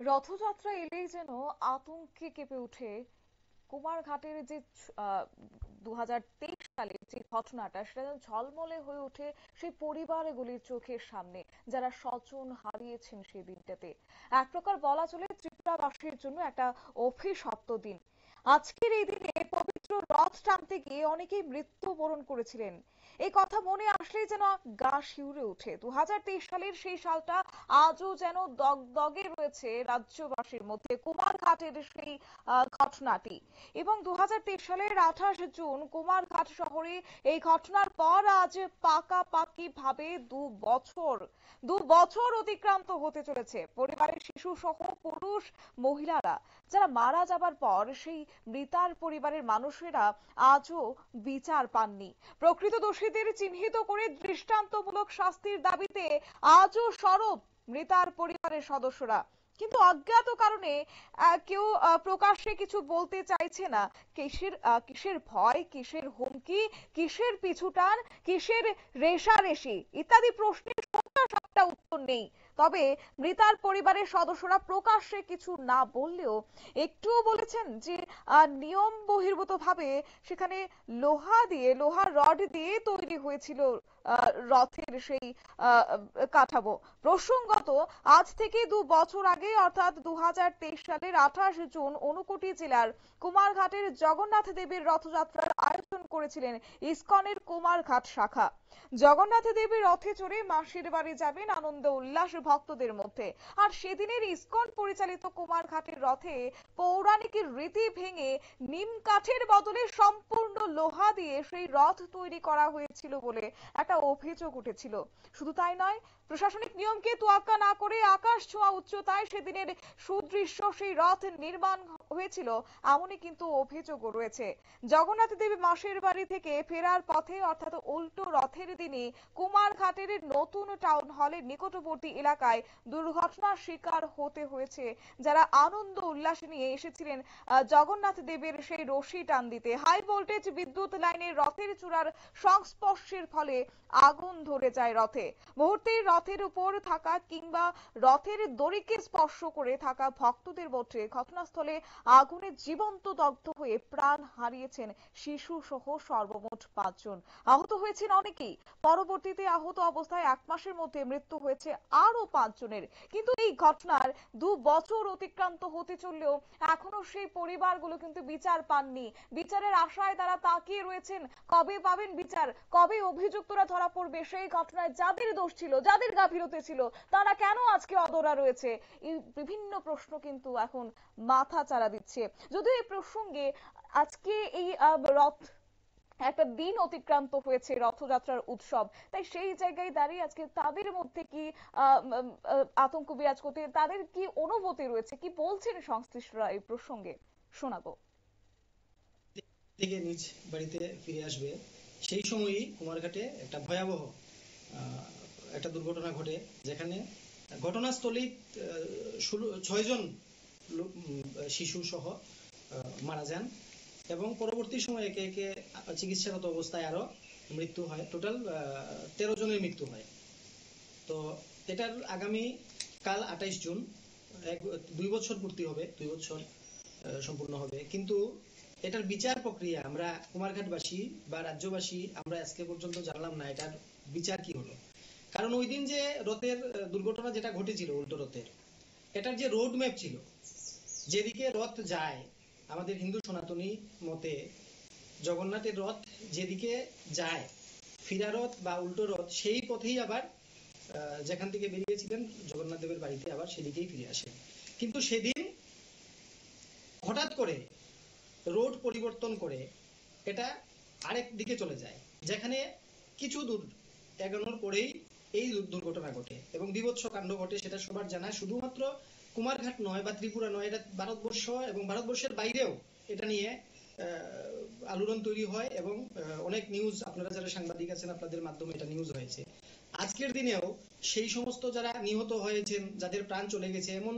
রথযাত্রা এলেই যেন আতঙ্কে কেঁপে ওঠে কুমারঘাটের যে 2023 সালের যে ঘটনাটা, সেটা যেন ঝলমলে হয়ে ওঠে সেই পরিবারগুলির চোখের সামনে, যারা স্বজন হারিয়েছেন সেই দিনটাতে। এক প্রকার বলা চলে ত্রিপুরাবাসীর জন্য একটা অভিশপ্ত দিন। আজকের এই দিনে পবিত্র রথ টানতে গিয়ে অনেকেই মৃত্যুবরণ করেছিলেন। এই কথা মনে আসলেই যেন গা শিউরে ওঠে। 2023 সালের সেই সালটা আজও যেন দগদগে রয়েছে রাজ্যবাসীর মধ্যে, কুমারঘাটের সেই ঘটনাটি। এবং 2023 সালের 28 জুন কুমারঘাট শহরে এই ঘটনার পর আজ পাকাপাকি ভাবে দু বছর অতিক্রান্ত হতে চলেছে। পরিবারের শিশু সহ পুরুষ মহিলারা যারা মারা যাবার পর সেই মৃতার পরিবারের মানুষেরা আজও বিচার পাননি। প্রকৃত দোষীদের চিহ্নিত করে দৃষ্টান্তমূলক শাস্তির দাবিতে আজও সরব মৃতার পরিবারের সদস্যরা। কিন্তু অজ্ঞাত কারণে কেউ প্রকাশ্যে কিছু বলতে চাইছে না। কিসের ভয়, কিসের হুমকি, কিসের পিছুটান, কিসের রেষারেষি ইত্যাদি প্রশ্নের একটা উত্তর নেই। তবে মৃতার পরিবারের সদস্যরা প্রকাশ্যে কিছু না বললেও একটুও বলেছেন যে নিয়ম বহির্ভূত ভাবে সেখানে লোহার রড দিয়ে তৈরি হয়েছিল রথের সেই কাঠামো। প্রসঙ্গত, আজ থেকে 2 বছর আগে অর্থাৎ 2023 সালের 28 জুন ঊনকোটি জেলার কুমারঘাটের জগন্নাথ দেবের রথযাত্রার আয়োজন করেছিলেন ইসকনের কুমারঘাট শাখা। জগন্নাথ দেবের রথে চড়ে মাসির বাড়ি যাবেন আনন্দ উল্লাস ভক্তদের মধ্যে। আর সেদিনের ইসকন পরিচালিত কুমারঘাটের রথে পৌরাণিক রীতি ভেঙে নিম কাঠের বদলে সম্পূর্ণ লোহা দিয়ে সেই রথ তৈরি করা হয়েছিল বলে একটা অভিযোগ উঠেছিল। শুধু তাই নয়, প্রশাসনিক নিয়মকে তোয়াক্কা না করে আকাশ ছোঁয়া উচ্চতায় সেদিনের সুদৃশ্য সেই রথ নির্মাণ হয়েছিল, এমনই কিন্তু অভিযোগও রয়েছে। জগন্নাথ দেবী মাসির বাড়ি থেকে ফেরার পথে অর্থাৎ উল্টো রথের দিনে কুমারঘাটের নতুন টাউন হলের নিকটবর্তী এলাকায় দুর্ঘটনার শিকার হতে হয়েছে যারা আনন্দ উল্লাস নিয়ে এসেছিলেন জগন্নাথ দেবের সেই রশি টান দিতে। হাই ভোল্টেজ বিদ্যুৎ লাইনের রথের চূড়ার সংস্পর্শের ফলে আগুন ধরে যায় রথে। মুহূর্তেই রথের উপর থাকা কিংবা রথের দড়িকে স্পর্শ করে থাকা ভক্তদের মধ্যে ঘটনাস্থলে আগুনে জীবন্ত দগ্ধ হয়ে প্রাণ হারিয়েছেন শিশু সহ সর্বমোট 5 জন। আহত হয়েছেন অনেকেই। পরবর্তীতে আহত অবস্থায় 1 মাসের মধ্যে মৃত্যু হয়েছে আরো 5 জনের। কিন্তু এই ঘটনার 2 বছর অতিক্রান্ত হতে চললেও এখনো সেই পরিবারগুলো কিন্তু বিচার পাননি। বিচারের আশায় তারা তাকিয়ে রয়েছেন, কবে পাবেন বিচার, কবে অভিযুক্তরা ধরা পড়বে। সেই ঘটনায় যাদের দোষ ছিল, যাদের গাফিলতি ছিল, তারা কেন আজকে অধরা রয়েছে, এই বিভিন্ন প্রশ্ন কিন্তু এখন মাথা চাড়া দিচ্ছে। যদিও এই প্রসঙ্গে আজকে এই রথ একটা দিন অতিক্রান্ত হয়েছে রথযাত্রার উৎসব, তাই সেই জায়গায় দাঁড়িয়ে আজকে তাদের মধ্যে কি আতঙ্ক বিরাজ করতে, তাদের কি অনুভূতি রয়েছে, কি বলছেন সংশ্লিষ্টরা এই প্রসঙ্গে, শোনাবো। থেকে নিজ বাড়িতে ফিরে আসবে সেই সময়ই কুমারঘাটে একটা ভয়াবহ একটা দুর্ঘটনা ঘটে, যেখানে ঘটনাস্থলেই 6 জন শিশু সহ মারা যান এবং পরবর্তী সময়ে একে একে চিকিৎসাগত অবস্থায় আরো মৃত্যু হয়। টোটাল 13 জনের মৃত্যু হয়। তো এটার আগামী কাল 28 জুন 2 বছর পূর্তি হবে, 2 বছর সম্পূর্ণ হবে। কিন্তু এটার বিচার প্রক্রিয়া আমরা কুমারঘাটবাসী বা রাজ্যবাসী আমরা আজকে পর্যন্ত জানলাম না এটার বিচার কি হলো। কারণ ওই দিন যে রথের দুর্ঘটনা যেটা ঘটেছিল উল্টো রথের, এটার যে রোড ম্যাপ ছিল, যেদিকে রথ যায়, আমাদের হিন্দু সনাতনী মতে জগন্নাথের রথ যেদিকে যায়, ফিরা রথ বা উল্টো রথ সেই পথেই আবার যেখান থেকে বেরিয়েছিলেন জগন্নাথ দেবের বাড়িতে আবার সেদিকেই ফিরে আসে। কিন্তু সেদিন হঠাৎ করে রোড পরিবর্তন করে এটা আরেক দিকে চলে যায়, যেখানে কিছু দূর এগোনোর পরেই এই দুর্ঘটনা ঘটে এবং বিভৎস কাণ্ড ঘটে। সেটা সবার জানা। শুধুমাত্র কুমারঘাট নয় বা ত্রিপুরা নয়, এটা ভারতবর্ষ এবং ভারতবর্ষের বাইরেও এটা নিয়ে আলোড়ন তৈরি হয় এবং অনেক নিউজ, আপনারা যারা সাংবাদিক আছেন আপনাদের মাধ্যমে এটা নিউজ হয়েছে। আজকের দিনেও সেই সমস্ত যারা নিহত হয়েছেন, যাদের প্রাণ চলে গেছে, এমন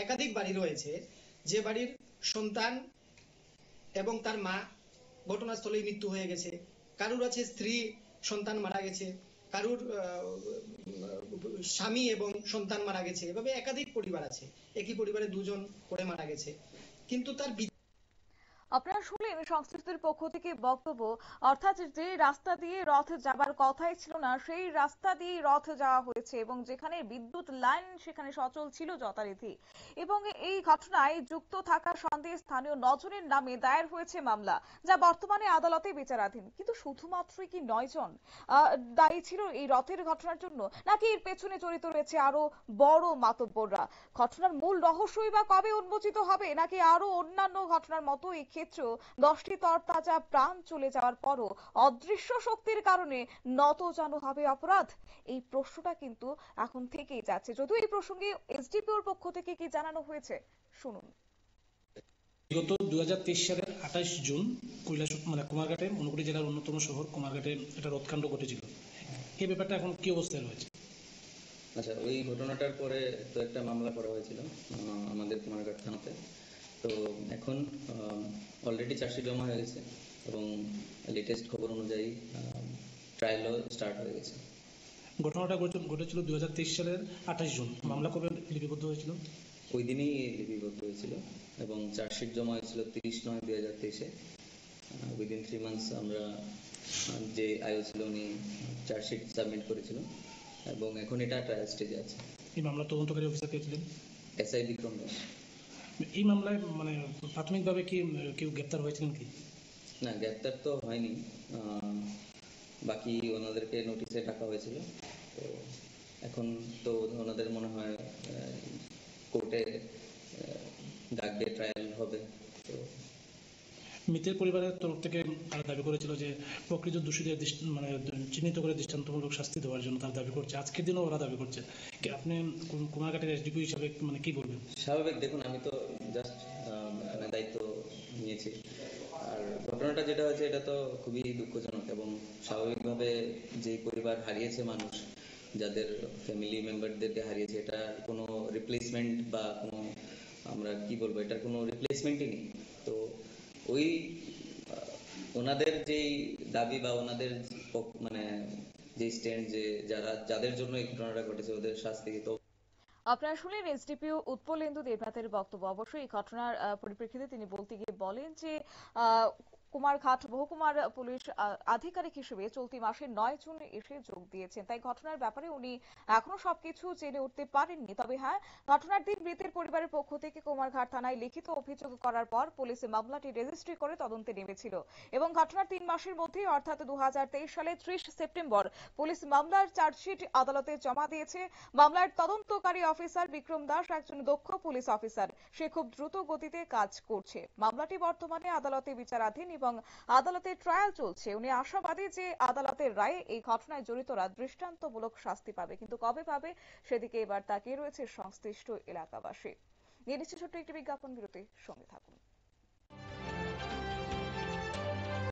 একাধিক বাড়ি রয়েছে যে বাড়ির সন্তান এবং তার মা ঘটনাস্থলেই মৃত্যু হয়ে গেছে। কারুর আছে স্ত্রী, সন্তান মারা গেছে, কারুর স্বামী এবং সন্তান মারা গেছে, এভাবে একাধিক পরিবার আছে, একই পরিবারে দুজন করে মারা গেছে, কিন্তু তার আপনারা শুনলেন সংশ্লিষ্টদের পক্ষ থেকে বক্তব্য, অর্থাৎ যে রাস্তা দিয়ে রথ যাবার কথাই ছিল না সেই রাস্তা দিয়ে রথ যাওয়া হয়েছে এবং যেখানে বিদ্যুৎ লাইন সেখানে সচল ছিল যথারীতি। এবং এই ঘটনায় যুক্ত থাকা সন্দেহে স্থানীয় নজনের নামে দায়ের হয়েছে মামলা, যা বর্তমানে আদালতে বিচারাধীন। কিন্তু শুধুমাত্রই কি 9 জন দায়ী ছিল এই রথের ঘটনার জন্য, নাকি এর পেছনে জড়িত রয়েছে আরো বড় মাতব্বররা? ঘটনার মূল রহস্যই বা কবে উন্মোচিত হবে, নাকি আরো অন্যান্য ঘটনার মতো এই ক্ষেত্রেও 10টি তরতাজা প্রাণ চলে যাওয়ার পরও অদৃশ্য শক্তির কারণে নতজানু হবে অপরাধ? এই প্রশ্নটা কিন্তু এখন থেকেই যাচ্ছে। যদিও এই প্রসঙ্গে এসডিপিওর পক্ষ থেকে কি জানানো হয়েছে শুনুন। বিগত 2023 সালের 28 জুন কুমারঘাটে, ঊনকোটি জেলার অন্যতম শহর কুমারঘাটে একটা রথকাণ্ড ঘটেছিল। এই ব্যাপারটা এখন কি অবস্থায় রয়েছে? আচ্ছা, ওই ঘটনাটার পরে তো একটা মামলা করা হয়েছিল আমাদের কুমারঘাট থানাতে। তো এখন অলরেডি চার্জশিট জমা হয়ে গেছে এবং লেটেস্ট খবর অনুযায়ী ট্রায়ালও স্টার্ট হয়ে গেছে। ঘটনাটা ঘটেছিল 2023 সালের 28 জুন। মামলা কবে লিপিবদ্ধ হয়েছিল? ওই দিনই লিপিবদ্ধ হয়েছিল এবং চার্জশিট জমা হয়েছিল 30/9/2023-এ। উইদিন 3 মান্থস আমরা যে আয়ু ছিল উনি চার্জশিট সাবমিট করেছিল এবং এখন এটা ট্রায়াল স্টেজে আছে। এই মামলার তদন্তকারী অফিসার কে ছিলেন? এসআই বিক্রম দাস। এই মামলায় প্রাথমিকভাবে কি কেউ গ্রেপ্তার হয়েছিলেন কি? না, গ্রেপ্তার তো হয়নি, বাকি ওনাদেরকে নোটিশে ডাকা হয়েছিল। তো এখন তো ওনাদের মনে হয় কোর্টে ডাকবে, ট্রায়াল হবে। তো মৃতের পরিবারের তরফ থেকে তারা দাবি করেছিল যে প্রকৃত দোষীদের চিহ্নিত করে দৃষ্টান্তমূলক শাস্তি দেওয়ার জন্য তারা দাবি করছে। আজকের দিনও ওরা দাবি করছে। আপনি কুমারঘাটের এসডিপি হিসাবে কি বলবেন? স্বাভাবিক, দেখুন আমি তো জাস্ট দায়িত্ব নিয়েছি। আর ঘটনাটা যেটা হয়েছে এটা তো খুবই দুঃখজনক এবং স্বাভাবিকভাবে যে পরিবার হারিয়েছে মানুষ, যাদের ফ্যামিলি মেম্বারদেরকে হারিয়েছে, এটা কোনো রিপ্লেসমেন্ট বা কোনো, আমরা কি বলবো, এটার কোনো রিপ্লেসমেন্টই নেই। তো ওই ওনাদের যেই দাবি বা ওনাদের যে স্ট্যান্ড, যে যাদের জন্য এই ঘটনাটা ঘটেছে ওদের শাস্তি তো। আপনারা শুনলেন এসডিপিও উৎপলেন্দু দেবনাথের বক্তব্য। অবশ্যই এই ঘটনার পরিপ্রেক্ষিতে তিনি বলতে গিয়ে বলেন যে কুমারঘাট মহকুমার পুলিশ আধিকারিক হিসেবে চলতি মাসের 9 জুন এসে যোগ দিয়েছেন। তাই ঘটনার ব্যাপারে উনি এখনো সবকিছু জেনে উঠতে পারেননি। তবে হ্যাঁ, ঘটনার দিন মৃতের পরিবারের পক্ষ থেকে কুমারঘাট থানায় লিখিত অভিযোগ করার পর পুলিশ মামলাটি রেজিস্ট্রি করে তদন্তে নেমেছিল এবং ঘটনার 3 মাসের মধ্যে অর্থাৎ 2023 সালে 30 সেপ্টেম্বর পুলিশ মামলার চার্জশিট আদালতে জমা দিয়েছে। মামলার তদন্তকারী অফিসার বিক্রম দাস একজন দক্ষ পুলিশ অফিসার। সে খুব দ্রুত গতিতে কাজ করছে। মামলাটি বর্তমানে আদালতে বিচারাধীন এবং আদালতে ট্রায়াল চলছে। উনি আশাবাদী যে আদালতের রায়ে এই ঘটনায় জড়িতরা দৃষ্টান্তমূলক শাস্তি পাবে, কিন্তু কবে পাবে সেদিকে এবার তাকিয়ে রয়েছে সংশ্লিষ্ট এলাকাবাসী। নিয়ে নিচ্ছে ছোট্ট একটি বিজ্ঞাপন বিরতি, সঙ্গে থাকুন।